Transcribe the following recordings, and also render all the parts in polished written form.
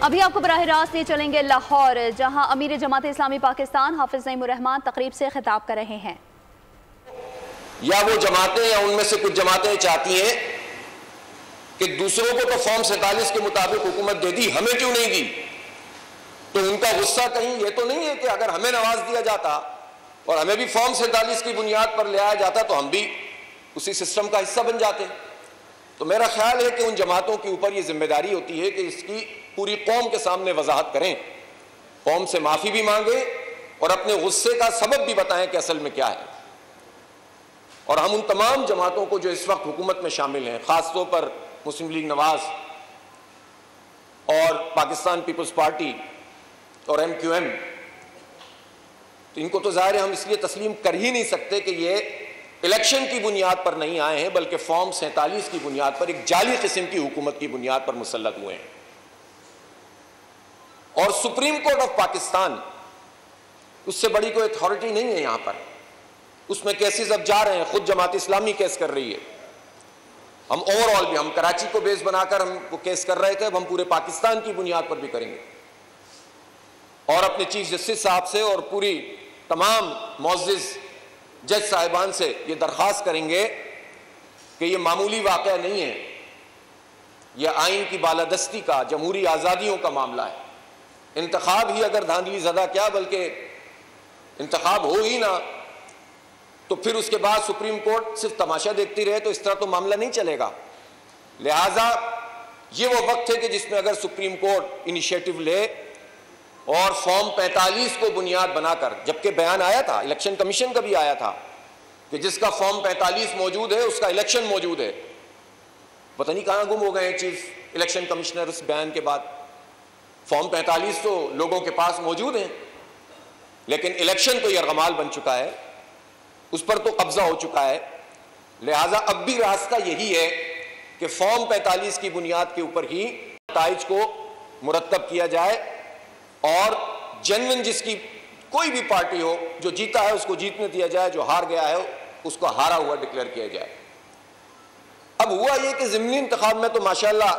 ابھی آپ کو براہ راست لے چلیں گے لاہور، جہاں امیر جماعت اسلامی پاکستان حافظ نعیم الرحمان تقریب سے خطاب کر رہے ہیں۔ یا وہ جماعتیں یا ان میں سے کچھ جماعتیں چاہتی ہیں کہ دوسروں کو تو فارم 47 کے مطابق حکومت دے دی، ہمیں کیوں نہیں دی؟ تو ان کا غصہ کہیں یہ تو نہیں ہے کہ اگر ہمیں نواز دیا جاتا اور ہمیں بھی فارم 47 کی بنیاد پر لے آیا جاتا تو ہم بھی اسی سسٹم کا حصہ بن جاتے۔ تو میرا خیال ہے کہ ان جماعتوں کے اوپر یہ ذمہ داری ہوتی ہے کہ اس کی پوری قوم کے سامنے وضاحت کریں، قوم سے معافی بھی مانگیں اور اپنے غصے کا سبب بھی بتائیں کہ اصل میں کیا ہے۔ اور ہم ان تمام جماعتوں کو جو اس وقت حکومت میں شامل ہیں، خاص طور پر مسلم لیگ نواز اور پاکستان پیپلز پارٹی اور MQM، تو ان کو تو ظاہر ہے ہم اس لیے تسلیم کر ہی نہیں سکتے کہ یہ الیکشن کی بنیاد پر نہیں آئے ہیں، بلکہ فارم 47 کی بنیاد پر ایک جعلی قسم کی حکومت کی بنیاد پر مسلط ہوئے ہیں۔ اور سپریم کورٹ آف پاکستان، اس سے بڑی کوئی اتھارٹی نہیں ہے یہاں پر، اس میں کیسز اب جا رہے ہیں، خود جماعت اسلامی کیس کر رہی ہے۔ ہم اوور آل بھی، ہم کراچی کو بیس بنا کر ہم وہ کیس کر رہے تھے، اب ہم پورے پاکستان کی بنیاد پر بھی کریں گے، اور اپنے چیف جسٹس صاحب سے اور پوری تمام معزز جج صاحبان سے یہ درخواست کریں گے کہ یہ معمولی واقعہ نہیں ہے، یہ آئین کی بالادستی کا، جمہوری آزادیوں کا معاملہ ہے۔ انتخاب ہی اگر دھاندلی زدہ کیا، بلکہ انتخاب ہو ہی نہ تو پھر اس کے بعد سپریم کورٹ صرف تماشا دیکھتی رہے تو اس طرح تو معاملہ نہیں چلے گا۔ لہٰذا یہ وہ وقت ہے کہ جس میں اگر سپریم کورٹ انیشیٹو لے اور فارم 45 کو بنیاد بنا کر، جبکہ بیان آیا تھا، الیکشن کمیشن کا بھی آیا تھا کہ جس کا فارم 45 موجود ہے اس کا الیکشن موجود ہے، پتہ نہیں کہاں گم ہو گئے ہیں چیف الیکشن کمشنر اس بیان کے بعد۔ فارم 45 تو لوگوں کے پاس موجود ہیں، لیکن الیکشن تو یرغمال بن چکا ہے، اس پر تو قبضہ ہو چکا ہے۔ لہٰذا اب بھی راستہ یہی ہے کہ فارم 45 کی بنیاد کے اوپر ہی نتائج کو مرتب کیا جائے، اور جنون جس کی کوئی بھی پارٹی ہو، جو جیتا ہے اس کو جیتنے دیا جائے، جو ہار گیا ہے اس کو ہارا ہوا ڈکلیئر کیا جائے۔ اب ہوا یہ کہ ضمنی انتخاب میں تو ماشاءاللہ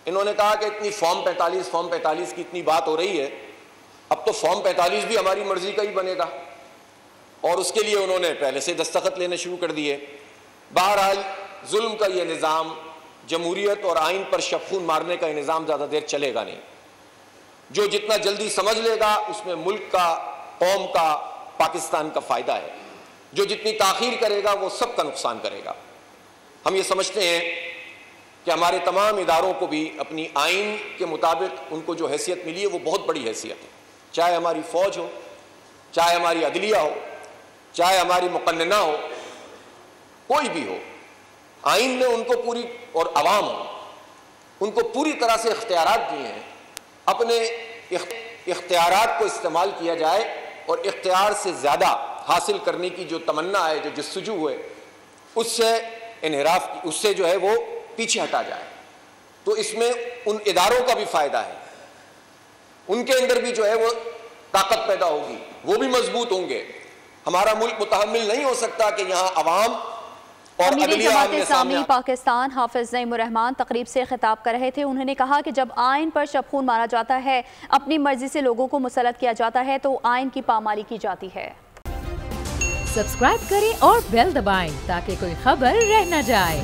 انہوں نے کہا کہ اتنی فارم 45 کی اتنی بات ہو رہی ہے، اب تو فارم 45 بھی ہماری مرضی کا ہی بنے گا، اور اس کے لیے انہوں نے پہلے سے دستخط لینے شروع کر دیے۔ بہرحال ظلم کا یہ نظام، جمہوریت اور آئین پر شب خون مارنے کا یہ نظام زیادہ دیر چلے گا نہیں۔ جو جتنا جلدی سمجھ لے گا اس میں ملک کا، قوم کا، پاکستان کا فائدہ ہے، جو جتنی تاخیر کرے گا وہ سب کا نقصان کرے گا۔ ہم یہ سمجھتے ہیں کہ ہمارے تمام اداروں کو بھی اپنی آئین کے مطابق ان کو جو حیثیت ملی ہے وہ بہت بڑی حیثیت ہے، چاہے ہماری فوج ہو، چاہے ہماری عدلیہ ہو، چاہے ہماری مقننہ ہو، کوئی بھی ہو، آئین نے ان کو پوری، اور عوام ہو، ان کو پوری طرح سے اختیارات دیے ہیں۔ اپنے اختیارات کو استعمال کیا جائے اور اختیار سے زیادہ حاصل کرنے کی جو تمنا ہے، جو جستجو ہے، اس سے انحراف، اس سے جو ہے وہ پیچھے ہٹا جائے، تو اس میں ان اداروں کا بھی فائدہ ہے، ان کے اندر بھی جو ہے وہ طاقت پیدا ہوگی، وہ بھی مضبوط ہوں گے۔ ہمارا ملک متحمل نہیں ہو سکتا کہ یہاں عوام اور امیر جماعت اسلامی پاکستان حافظ نعیم الرحمان تقریب سے خطاب کر رہے تھے۔ انہوں نے کہا کہ جب آئین پر شب خون مارا جاتا ہے، اپنی مرضی سے لوگوں کو مسلط کیا جاتا ہے تو آئین کی پامالی کی جاتی ہے۔ سبسکرائب کریں اور بیل دبائیں تاکہ کوئی خبر رہ نہ جائے۔